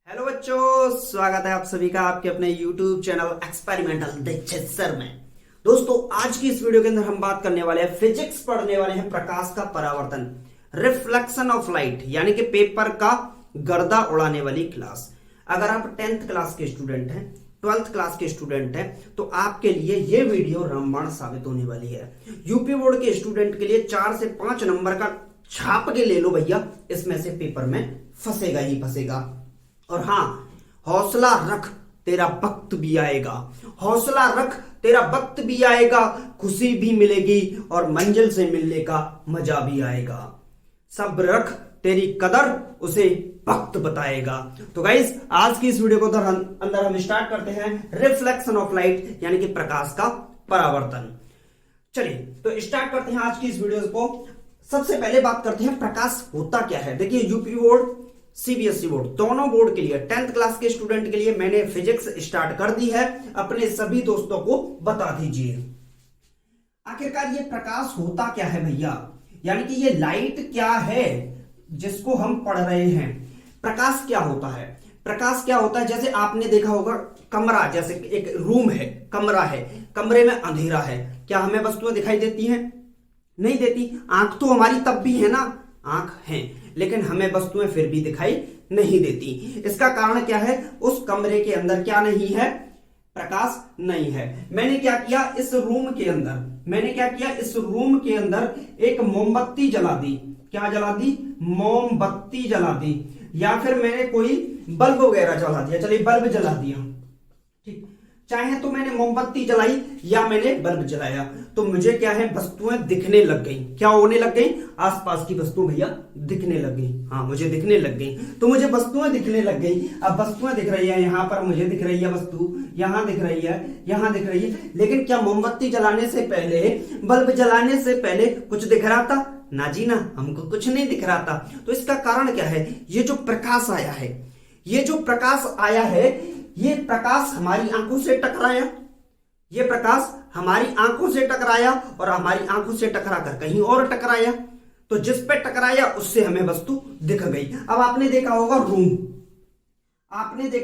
Hello बच्चों, स्वागत है आप सभी का आपके अपने YouTube channel experimental Dikshit sir में। दोस्तों, आज की इस वीडियो के अंदर हम बात करने वाले हैं, फिजिक्स पढ़ने वाले हैं, प्रकाश का परावर्तन, रिफ्लेक्शन ऑफ लाइट, यानी कि पेपर का गर्दा उड़ाने वाली क्लास। अगर आप 10th क्लास के स्टूडेंट हैं, 12th क्लास के स्टूडेंट हैं, तो आपके लिए ये वीडियो रामबाण साबित होने वाली है। यूपी बोर्ड के स्टूडेंट के लिए 4 से 5 नंबर का छाप के ले लो भैया, इसमें से पेपर में फंसेगा ही फंसेगा। और हां, हौसला रख, तेरा वक्त भी आएगा। हौसला रख, तेरा वक्त भी आएगा, खुशी भी मिलेगी और मंजिल से मिलने का मजा भी आएगा। सब्र रख, तेरी कदर उसे वक्त बताएगा। तो गाइस, आज की इस वीडियो को अंदर हम स्टार्ट करते हैं, रिफ्लेक्शन ऑफ लाइट, यानी कि प्रकाश का परावर्तन। चलिए तो स्टार्ट करते हैं आज की इस वीडियो को। सबसे पहले बात करते हैं प्रकाश होता क्या है। देखिए, यूपी बोर्ड, सीबीएसई बोर्ड, दोनों बोर्ड के लिए 10th क्लास के स्टूडेंट के लिए मैंने फिजिक्स स्टार्ट कर दी है। अपने सभी दोस्तों को बता दीजिए आखिरकार ये प्रकाश होता क्या है भैया, यानी कि ये लाइट क्या है जिसको हम पढ़ रहे हैं। प्रकाश क्या होता है? प्रकाश क्या होता है, जैसे आपने देखा होगा कमरा, जैसे एक रूम है, कमरा है, कमरे में अंधेरा है, क्या हमें वस्तुएं दिखाई देती हैं? नहीं देती। आंख तो हमारी तब भी है ना, आंख है, लेकिन हमें वस्तुएं फिर भी दिखाई नहीं देती। इसका कारण क्या है? उस कमरे के अंदर क्या नहीं है? प्रकाश नहीं है। मैंने क्या किया इस रूम के अंदर एक मोमबत्ती जला दी। क्या जला दी? मोमबत्ती जला दी। या फिर मैंने कोई बल्ब वगैरह जला दिया, चलिए बल्ब जला दिया, ठीक। चाहे तो मैंने मोमबत्ती जलाई या मैंने बल्ब जलाया, तो मुझे क्या है, वस्तुएं दिखने लग गई। क्या होने लग गई? आसपास की वस्तु भैया दिखने लग गई। हाँ, मुझे दिखने लग गई, तो मुझे वस्तुएं दिखने लग गई। अब वस्तुएं दिख रही है, यहां पर मुझे दिख रही है वस्तु, यहां दिख रही है, यहां दिख रही है। लेकिन क्या मोमबत्ती जलाने से पहले, बल्ब जलाने से पहले कुछ दिख रहा था? ना जी ना, हमको कुछ नहीं दिख रहा था। तो इसका कारण क्या है? ये जो प्रकाश आया है, ये प्रकाश हमारी आंखों से टकराया, ये प्रकाश हमारी आंखों से टकराया और हमारी आंखों से टकरा कर कहीं और टकराया। तो जिस पे टकराया उससे हमें वस्तु दिख गई। अब आपने देखा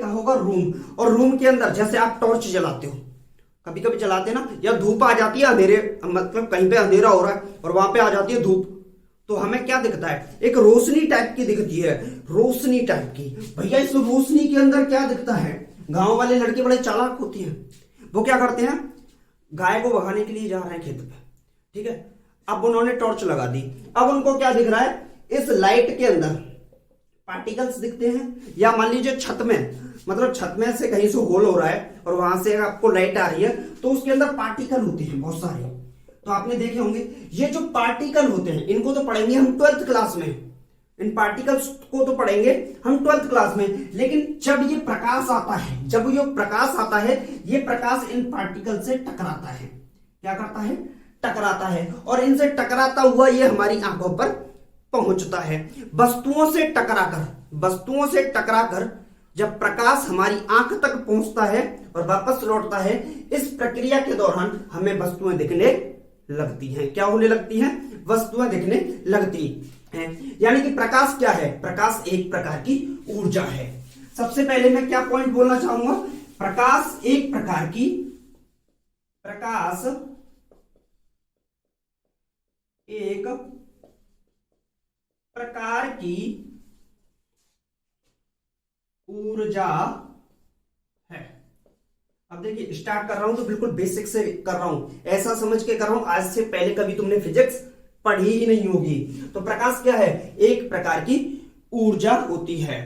होगा रूम, और रूम के अंदर जैसे आप टॉर्च जलाते हो, कभी कभी जलाते ना, या धूप आ जाती है, अंधेरे मतलब कहीं पे अंधेरा हो रहा है और वहां पे आ जाती है धूप, तो हमें क्या दिखता है? एक रोशनी टाइप की दिखती है, रोशनी टाइप की। भैया इस रोशनी के अंदर क्या दिखता है? गांव वाले लड़के बड़े चालाक होते हैं, वो क्या करते हैं, गाय को बहाने के लिए जा रहे हैं खेत पे, ठीक है। अब उन्होंने टॉर्च लगा दी, अब उनको क्या दिख रहा है? इस लाइट के अंदर पार्टिकल्स दिखते हैं। या मान लीजिए छत में, मतलब छत में से कहीं से होल हो रहा है और वहां से आपको लाइट आ रही है, तो उसके अंदर पार्टिकल होते हैं बहुत सारे। तो आपने देखे होंगे ये जो पार्टिकल होते हैं, इनको तो पढ़ेंगे हम 12th क्लास में, इन पार्टिकल्स को तो पढ़ेंगे हम 12th क्लास में। लेकिन जब ये प्रकाश आता है, ये प्रकाश इन पार्टिकल से टकराता है। क्या करता है? टकराता है, और इनसे टकराता हुआ ये हमारी आंखों पर पहुंचता है। वस्तुओं से टकराकर जब प्रकाश हमारी आंख तक पहुंचता है और वापस लौटता है, इस प्रक्रिया के दौरान हमें वस्तुएं दिखने लगती हैं। क्या होने लगती हैं? वस्तुएं दिखने लगती हैं। यानी कि प्रकाश क्या है? प्रकाश एक प्रकार की ऊर्जा है। सबसे पहले मैं क्या पॉइंट बोलना चाहूंगा? प्रकाश एक प्रकार की ऊर्जा है। अब देखिए, स्टार्ट कर रहा हूं तो बिल्कुल बेसिक से कर रहा हूं, ऐसा समझ के कर रहा हूं आज से पहले कभी तुमने फिजिक्स पढ़ी ही नहीं होगी। तो प्रकाश क्या है? एक प्रकार की ऊर्जा होती है।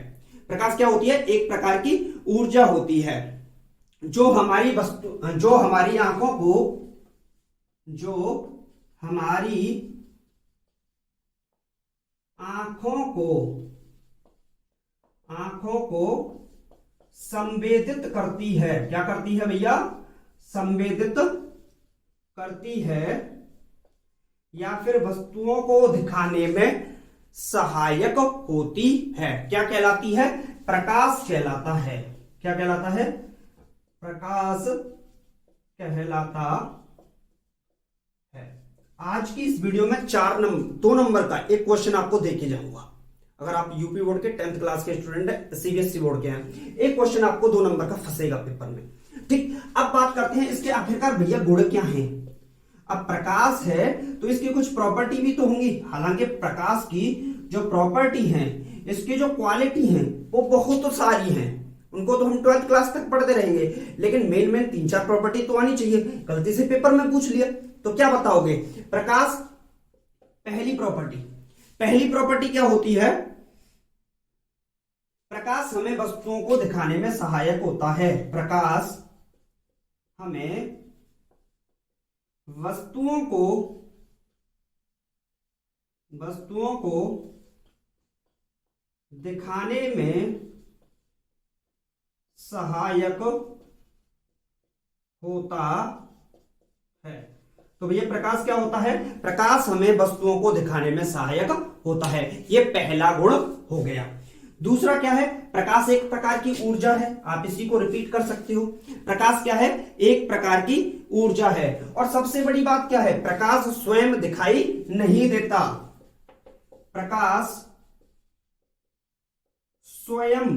प्रकाश क्या होती है? एक प्रकार की ऊर्जा होती है, जो हमारी आंखों को संवेदित करती है। क्या करती है भैया? संवेदित करती है, या फिर वस्तुओं को दिखाने में सहायक होती है। क्या कहलाती है? प्रकाश कहलाता है। क्या कहलाता है? प्रकाश कहलाता है। आज की इस वीडियो में 2 नंबर का एक क्वेश्चन आपको देके जाऊंगा। अगर आप यूपी बोर्ड के 10th क्लास के स्टूडेंट है, सीबीएसई बोर्ड के हैं, एक क्वेश्चन आपको 2 नंबर का फंसेगा पेपर में। ठीक, अब बात करते हैं इसके आखिरकार भैया गुण क्या हैं। अब प्रकाश है तो इसकी कुछ प्रॉपर्टी भी तो होंगी। हालांकि प्रकाश की जो प्रॉपर्टी है, इसकी जो क्वालिटी है वो बहुत सारी हैं, उनको तो हम 12th क्लास तक पढ़ते रहेंगे, लेकिन मेन 3-4 प्रॉपर्टी तो आनी चाहिए। गलती से पेपर में पूछ लिया तो क्या बताओगे? प्रकाश पहली प्रॉपर्टी क्या होती है? प्रकाश हमें वस्तुओं को दिखाने में सहायक होता है। प्रकाश हमें वस्तुओं को दिखाने में सहायक होता है। तो भैया प्रकाश क्या होता है? प्रकाश हमें वस्तुओं को दिखाने में सहायक होता है, यह पहला गुण हो गया। दूसरा क्या है? प्रकाश एक प्रकार की ऊर्जा है। आप इसी को रिपीट कर सकते हो। प्रकाश क्या है? एक प्रकार की ऊर्जा है। और सबसे बड़ी बात क्या है? प्रकाश स्वयं दिखाई नहीं देता। प्रकाश स्वयं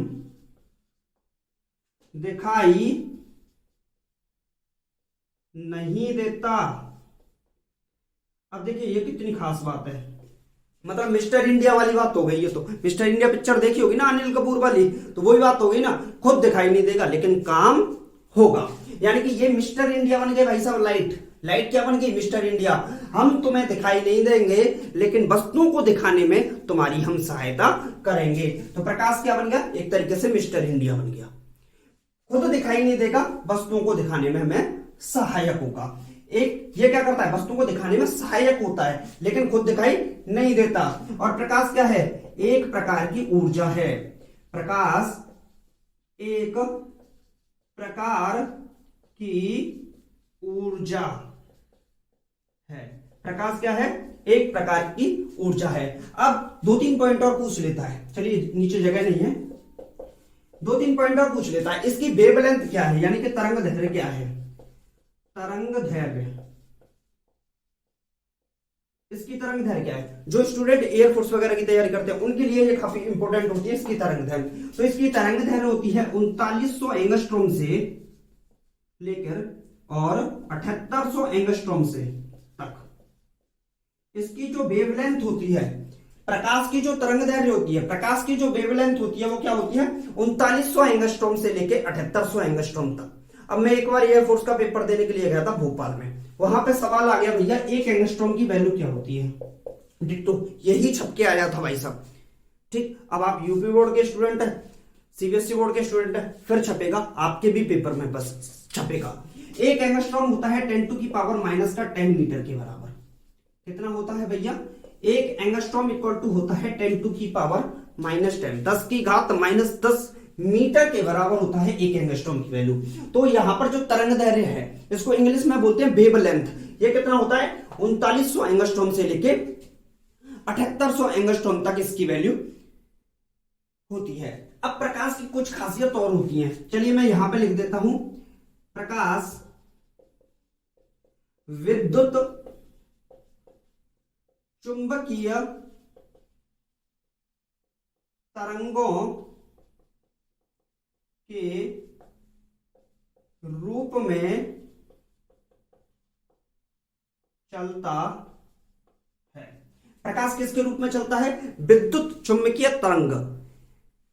दिखाई नहीं देता। अब देखिए ये कितनी खास बात है, मतलब मिस्टर इंडिया वाली बात हो गई। ये तो मिस्टर इंडिया पिक्चर देखी होगी ना, अनिल कपूर वाली, तो वही बात हो गई ना। खुद दिखाई नहीं देगा लेकिन काम होगा। यानी कि ये मिस्टर इंडिया बन गए भाई साहब। लाइट क्या बन गई? Mister India. हम तुम्हें दिखाई नहीं देंगे लेकिन वस्तुओं को दिखाने में तुम्हारी हम सहायता करेंगे। तो प्रकाश क्या बन गया? एक तरीके से मिस्टर इंडिया बन गया। खुद दिखाई नहीं देगा, वस्तुओं को दिखाने में हमें सहायक होगा। एक ये क्या करता है? वस्तुओं को दिखाने में सहायक होता है लेकिन खुद दिखाई नहीं देता। और प्रकाश क्या है? एक प्रकार की ऊर्जा है। प्रकाश एक प्रकार की ऊर्जा है। प्रकाश क्या है? एक प्रकार की ऊर्जा है। अब 2-3 पॉइंट और पूछ लेता है। चलिए नीचे जगह नहीं है, 2-3 पॉइंट और पूछ लेता है। इसकी वेवलेंथ क्या है, यानी कि तरंग दैर्घ्य क्या है? तरंग दैर्घ्य, इसकी तरंग दैर्घ्य क्या है? जो स्टूडेंट एयरफोर्स वगैरह की तैयारी करते हैं उनके लिए ये काफी इंपॉर्टेंट होती है इसकी तरंग दैर्घ्य। तो इसकी तरंग दैर्घ्य होती है 3900 एंगस्ट्रॉम से लेकर और 7800 एंगस्ट्रॉम से तक। इसकी जो वेवलेंथ होती है, प्रकाश की जो तरंग दैर्घ्य होती है, प्रकाश की जो वेवलेंथ होती है वो क्या होती है? 3900 एंगस्ट्रॉम से लेके 7800 एंगस्ट्रॉम तक। अब मैं एक बार एयरफोर्स का पेपर देने के लिए गया था भोपाल में, वहां पे सवाल आ गया भैया 1 एंगस्ट्रॉम की वैल्यू क्या होती है? डिट्टो यही छप के आया था भाई साहब। ठीक, अब आप यूपी बोर्ड के स्टूडेंट है, सीबीएसई बोर्ड के स्टूडेंट है, फिर छपेगा आपके भी पेपर में, बस छपेगा। 1 एंगस्ट्रॉम होता है 10⁻⁻10 मीटर के बराबर। कितना होता है भैया? 1 एंगस्ट्रॉम इक्वल टू होता है 10⁻⁻10, 10 की घात -10 मीटर के बराबर होता है 1 एंगस्ट्रॉम की वैल्यू। तो यहां पर जो तरंग दैर्घ्य है इसको इंग्लिश में बोलते हैं वेवलेंथ। ये कितना होता है? 3900 एंगस्ट्रॉम से लेके 7800 एंगस्ट्रॉम तक इसकी वैल्यू होती है। अब प्रकाश की कुछ खासियत और होती है, चलिए मैं यहां पे लिख देता हूं। प्रकाश विद्युत चुंबकीय तरंगों के रूप में चलता है। प्रकाश किसके रूप में चलता है? विद्युत चुंबकीय तरंग।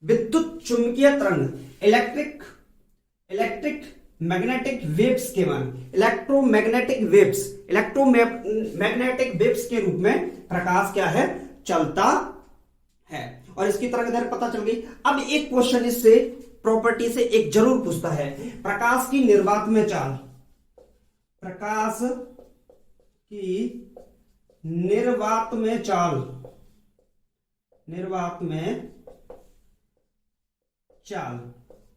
विद्युत चुंबकीय तरंग, इलेक्ट्रिक मैग्नेटिक वेव्स के मान, इलेक्ट्रोमैग्नेटिक वेव्स के रूप में प्रकाश क्या है? चलता है। और इसकी तरंग दैर्घ्य पता चल गई। अब एक क्वेश्चन इससे प्रॉपर्टी से एक जरूर पूछता है, प्रकाश की निर्वात में चाल। प्रकाश की निर्वात में चाल,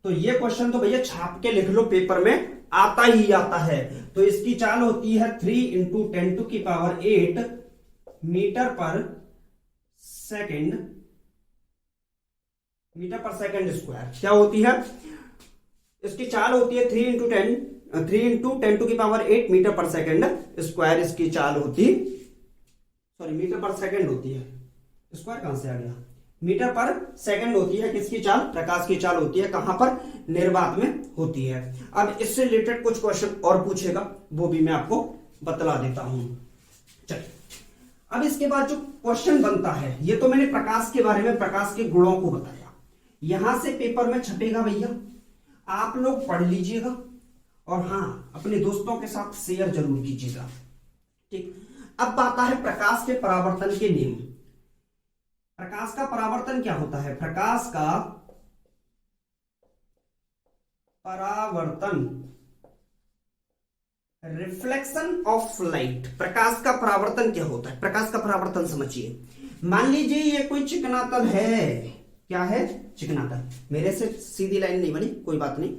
तो ये क्वेश्चन तो भैया छाप के लिख लो, पेपर में आता ही आता है। तो इसकी चाल होती है 3 × 10⁸ मीटर पर सेकेंड स्क्वायर। क्या होती है? इसकी चाल होती है 3 × 10⁸ मीटर पर सेकेंड स्क्वायर। इसकी चाल होती, सॉरी मीटर पर सेकेंड होती है, स्क्वायर कहां से आ गया? मीटर पर सेकंड होती है किसकी चाल? प्रकाश की चाल होती है। कहां पर? निर्वात में होती है। अब इससे रिलेटेड कुछ क्वेश्चन और पूछेगा, वो भी मैं आपको बतला देता हूं। चलिए, अब इसके बाद जो क्वेश्चन बनता है, ये तो मैंने प्रकाश के बारे में, प्रकाश के गुणों को बताया। यहां से पेपर में छपेगा भैया, आप लोग पढ़ लीजिएगा और हाँ, अपने दोस्तों के साथ शेयर जरूर कीजिएगा। ठीक, अब आता है प्रकाश के परावर्तन के नियम। प्रकाश का परावर्तन क्या होता है? प्रकाश का परावर्तन, रिफ्लेक्शन ऑफ लाइट। प्रकाश का परावर्तन क्या होता है? प्रकाश का परावर्तन समझिए। मान लीजिए ये कोई चिकना तल है। क्या है? चिकना तल। मेरे से सीधी लाइन नहीं बनी, कोई बात नहीं,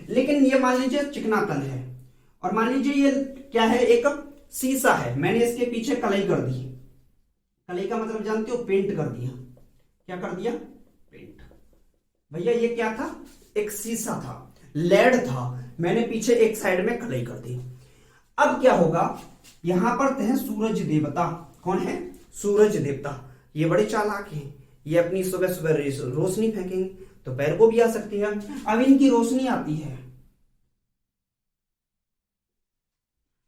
लेकिन ये मान लीजिए चिकना तल है और मान लीजिए ये क्या है? एक शीशा है। मैंने इसके पीछे कलई कर दी। कलई का मतलब जानते हो? पेंट कर दिया। क्या कर दिया? पेंट। भैया ये क्या था? एक शीशा था, लेड था, मैंने पीछे एक साइड में कलई कर दी। अब क्या होगा? यहां पर है सूरज देवता। कौन है? सूरज देवता। ये बड़े चालाक हैं, ये अपनी सुबह सुबह रोशनी फेंकेंगे तो पैर को भी आ सकती है। अब इनकी रोशनी आती है,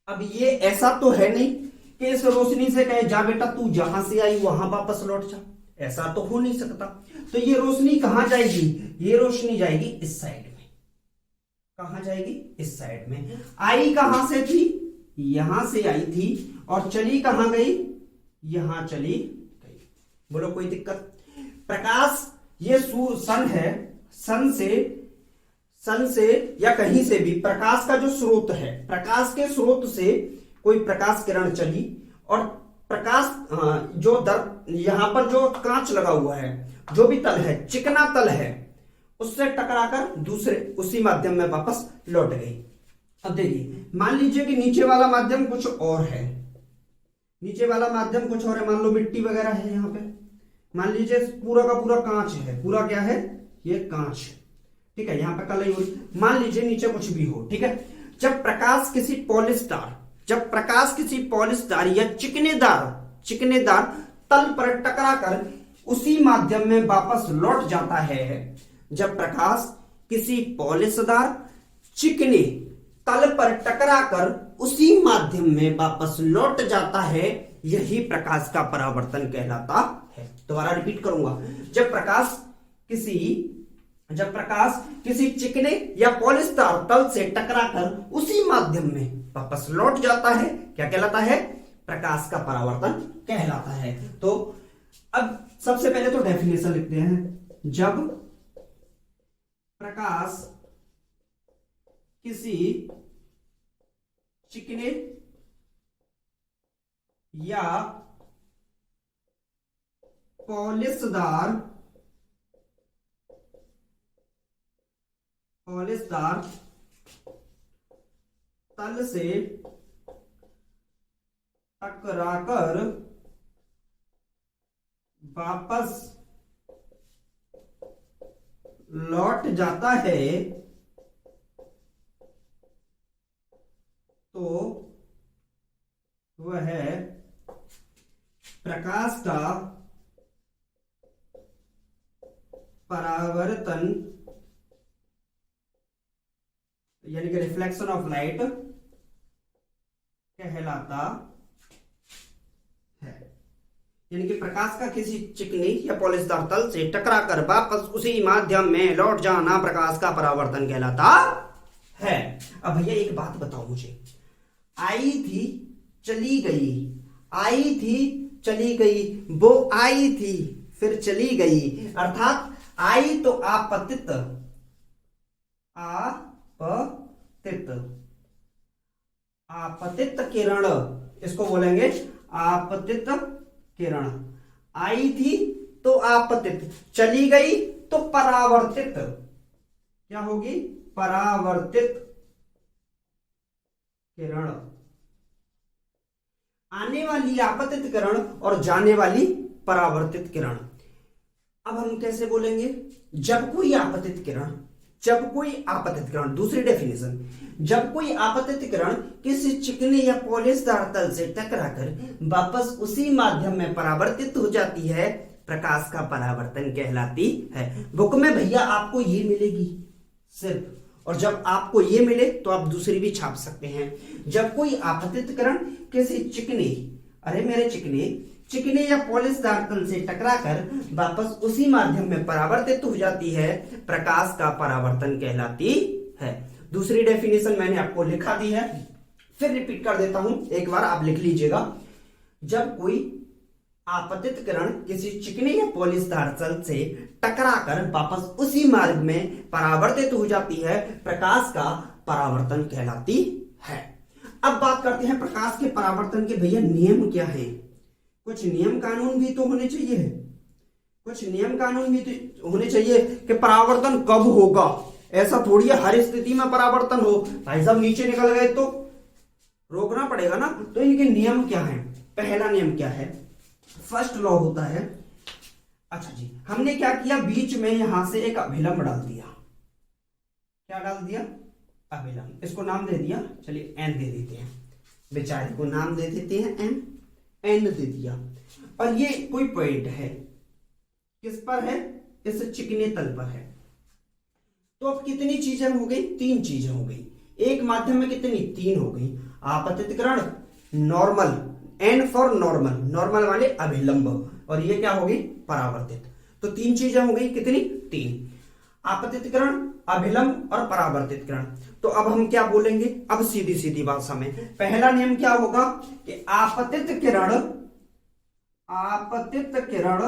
अब ये ऐसा तो है नहीं कि इस रोशनी से कहे जा बेटा तू जहां से आई वहां वापस लौट जा, ऐसा तो हो नहीं सकता। तो ये रोशनी कहां जाएगी? ये रोशनी जाएगी इस साइड में। कहां जाएगी? इस साइड में। आई कहां से थी? यहां से आई थी और चली कहां गई? यहां चली गई। बोलो कोई दिक्कत? प्रकाश, ये सन है, सन से या कहीं से भी प्रकाश का जो स्रोत है, प्रकाश के स्रोत से कोई प्रकाश किरण चली और प्रकाश जो यहां पर जो कांच लगा हुआ है, जो भी तल है, चिकना तल है, उससे टकराकर दूसरे उसी माध्यम में वापस लौट गई। अब देखिए, मान लीजिए कि नीचे वाला माध्यम कुछ और है, नीचे वाला माध्यम कुछ और है, मान लो मिट्टी वगैरह है यहां पे, मान लीजिए पूरा का पूरा कांच है, पूरा क्या है? ये कांच है, ठीक है, यहां पे कलई हुई, मान लीजिए नीचे कुछ भी हो, ठीक है। जब प्रकाश किसी पॉलिशदार या चिकनेदार तल पर टकराकर उसी माध्यम में वापस लौट जाता है, जब प्रकाश किसी पॉलिशदार चिकने तल पर टकराकर उसी माध्यम में वापस लौट जाता है, यही प्रकाश का परावर्तन कहलाता है। दोबारा रिपीट करूंगा, जब प्रकाश किसी चिकने या पॉलिशदार तल से टकराकर उसी माध्यम में वापस लौट जाता है, क्या कहलाता है? प्रकाश का परावर्तन कहलाता है। तो अब सबसे पहले तो डेफिनेशन लिखते हैं। जब प्रकाश किसी चिकने या पॉलिशदार तल से टकराकर वापस लौट जाता है, तो वह प्रकाश का परावर्तन यानी कि रिफ्लेक्शन ऑफ लाइट कहलाता है। यानी कि प्रकाश का किसी चिकनी या पॉलिशदार तल से टकराकर वापस उसी माध्यम में लौट जाना प्रकाश का परावर्तन कहलाता है। अब भैया एक बात बताओ मुझे, आई थी चली गई, आई थी चली गई, वो आई थी फिर चली गई, अर्थात आई तो आपतित किरण, इसको बोलेंगे आपतित किरण। आई थी तो आपतित, चली गई तो परावर्तित, क्या होगी? परावर्तित किरण। आने वाली आपतित किरण और जाने वाली परावर्तित किरण। अब हम कैसे बोलेंगे? जब कोई आपतित किरण, दूसरी डेफिनेशन, जब कोई आपतित किरण किसी चिकने या पॉलिशदार तल से टकराकर वापस उसी माध्यम में परावर्तित हो जाती है, प्रकाश का परावर्तन कहलाती है। बुक में भैया आपको ये मिलेगी सिर्फ, और जब आपको ये मिले तो आप दूसरी भी छाप सकते हैं। जब कोई आपतित किरण किसी चिकने, अरे मेरे चिकने या पॉलिशदार तल से टकराकर वापस उसी माध्यम में परावर्तित हो जाती है, प्रकाश का परावर्तन कहलाती है। दूसरी डेफिनेशन मैंने आपको लिखा दी है, फिर रिपीट कर देता हूं, एक बार आप लिख लीजिएगा। जब कोई आपतित किरण किसी चिकने या पॉलिशदार तल से टकराकर वापस उसी मार्ग में परावर्तित हो जाती है, प्रकाश का परावर्तन कहलाती है। अब बात करते हैं प्रकाश के परावर्तन के भैया नियम क्या है। कुछ नियम कानून भी तो होने चाहिए, कुछ नियम कानून भी तो होने चाहिए कि परावर्तन कब होगा। ऐसा थोड़ी है हर स्थिति में परावर्तन हो। भाई साहब नीचे निकल गए तो रोकना पड़ेगा ना। तो इनके नियम क्या है। पहला नियम क्या है, फर्स्ट लॉ होता है, अच्छा जी हमने क्या किया, बीच में यहां से एक अभिलंब डाल दिया। क्या डाल दिया, अभिलंब। इसको नाम दे दिया, चलिए एन दे देते हैं, बेचारे को नाम दे देते हैं एन दे दिया। और ये कोई पॉइंट है, किस पर है, इस चिकने तल पर है। तो अब कितनी चीजें हो गई, 3 चीजें हो गई। एक माध्यम में कितनी, 3 हो गई। आपतित किरण, normal, N for normal, normal वाले अभिलंब, और ये क्या होगी, परावर्तित। तो 3 चीजें हो गई, कितनी, 3। आपतित किरण, अभिलंब और परावर्तित किरण। तो अब हम क्या बोलेंगे, अब सीधी सीधी भाषा में पहला नियम क्या होगा कि आपतित किरण परावर्तित किरण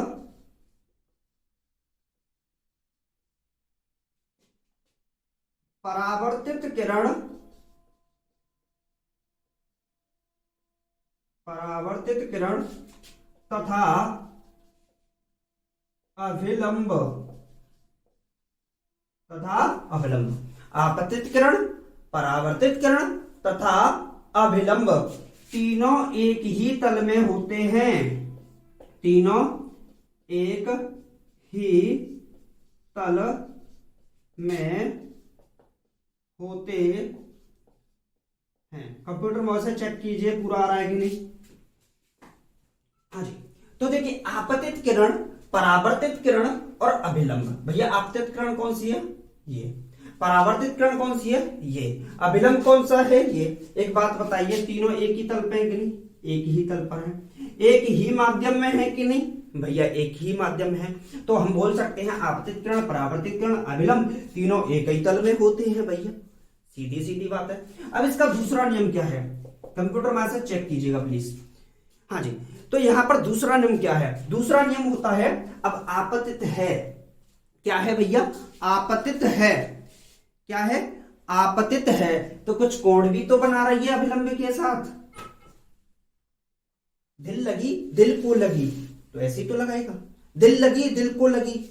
तथा अभिलंब आपतित किरण, परावर्तित किरण तथा अभिलंब तीनों एक ही तल में होते हैं। तीनों एक ही तल में होते हैं। कंप्यूटर में से चेक कीजिए पूरा आ रहा है कि नहीं। हाँ जी, तो देखिए आपतित किरण, परावर्तित किरण और अभिलंब। भैया आपतित किरण कौन सी है, ये। परावर्तित किरण कौन सी है, ये। अभिलंब कौन सा है, ये। एक बात बताइए, तीनों एक ही तल पे है कि नहीं, एक ही तल पर है। एक ही माध्यम में है कि नहीं, भैया एक ही माध्यम है। तो हम बोल सकते हैं आपतित किरण, परावर्तित किरण, अभिलंब तीनों एक ही तल में होते हैं भैया। सीधी सीधी बात है। अब इसका दूसरा नियम क्या है, कंप्यूटर में से चेक कीजिएगा प्लीज। हाँ जी, तो यहां पर दूसरा नियम क्या है, दूसरा नियम होता है, अब आपतित है, क्या है भैया, आपतित है, क्या है, आपतित है, तो कुछ कोण भी तो बना रही है अभिलंब के साथ। दिल लगी, दिल को लगी, तो ऐसे ही तो लगाएगा, दिल लगी, दिल को लगी।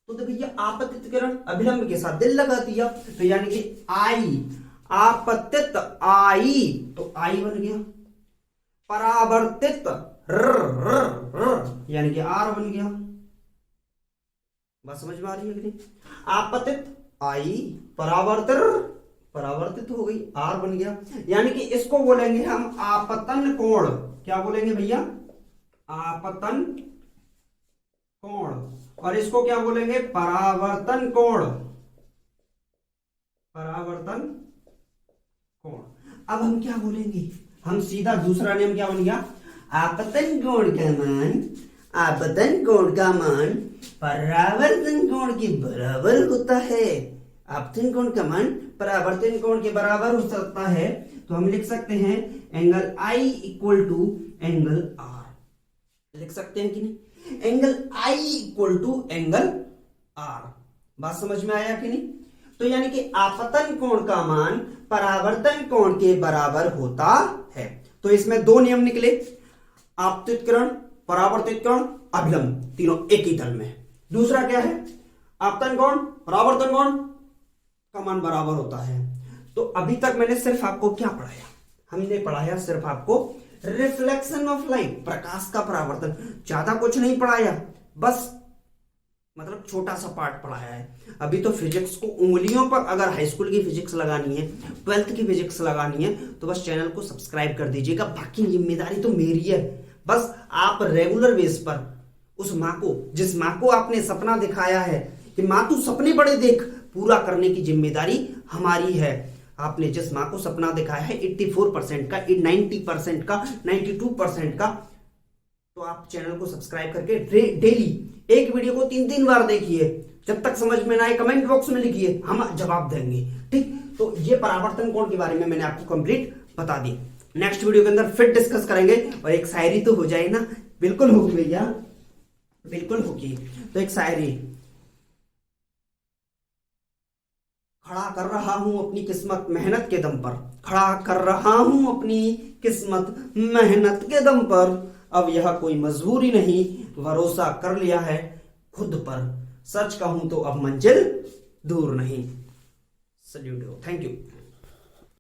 तो भैया आपतित किरण अभिलंब के साथ दिल लगा दिया, तो यानी कि आई, आपतित आई, तो आई बन गया। परावर्तित यानी कि आर बन गया। बस समझ में आ रही है कि नहीं। आपतित आई, परावर्तित हो गई, आर बन गया। यानी कि इसको बोलेंगे हम आपतन कोण। क्या बोलेंगे भैया, आपतन कोण। और इसको क्या बोलेंगे, परावर्तन कोण। परावर्तन कोण। अब हम क्या बोलेंगे, हम सीधा दूसरा नियम क्या बन गया, आपतन कोण का मान परावर्तन कोण के बराबर होता है। आपतन कोण का मान परावर्तन कोण के बराबर हो सकता है। तो हम लिख सकते हैं angle i equal to angle r. लिख सकते हैं कि नहीं, angle i equal to angle r. बात समझ में आया कि नहीं। तो यानी कि आपतन कोण का मान परावर्तन कोण के बराबर होता है। तो इसमें 2 नियम निकले, आपतित किरण, परावर्तित किरण, अभिलंब तीनों एक ही तल में। दूसरा क्या है, आपतन कोण, परावर्तन कोण का मान बराबर होता है। तो अभी तक मैंने सिर्फ आपको क्या पढ़ाया, हमने पढ़ाया सिर्फ आपको रिफ्लेक्शन ऑफ लाइट, प्रकाश का परावर्तन। ज्यादा कुछ नहीं पढ़ाया, बस मतलब छोटा सा पार्ट पढ़ाया है। अभी तो फिजिक्स को उंगलियों पर, अगर हाई स्कूल की फिजिक्स लगानी है, 12th की फिजिक्स लगानी है, तो बस चैनल को सब्सक्राइब कर दीजिएगा। बाकी जिम्मेदारी तो मेरी है, बस आप रेगुलर बेस पर उस माँ को, जिस माँ को आपने सपना दिखाया है कि माँ तू सपने बड़े देख, पूरा करने की जिम्मेदारी हमारी है। आपने जिस माँ को सपना दिखाया है 84% का, 90% का, 92% का, तो आप चैनल को सब्सक्राइब करके डेली एक वीडियो को 3-3 बार देखिए। जब तक समझ में ना आए कमेंट बॉक्स में लिखिए, हम जवाब देंगे। ठीक, तो ये परावर्तन कोण के बारे में मैंने आपको कंप्लीट बता दी। नेक्स्ट वीडियो के अंदर फिर डिस्कस करेंगे। और एक शायरी तो हो जाए ना, बिल्कुल होगी भैया, बिल्कुल होगी। तो एक शायरी, खड़ा कर रहा हूं अपनी किस्मत मेहनत के दम पर, खड़ा कर रहा हूं अपनी किस्मत मेहनत के दम पर, अब यह कोई मजबूरी नहीं, भरोसा कर लिया है खुद पर, सच कहूं तो अब मंजिल दूर नहीं। Salute, thank you.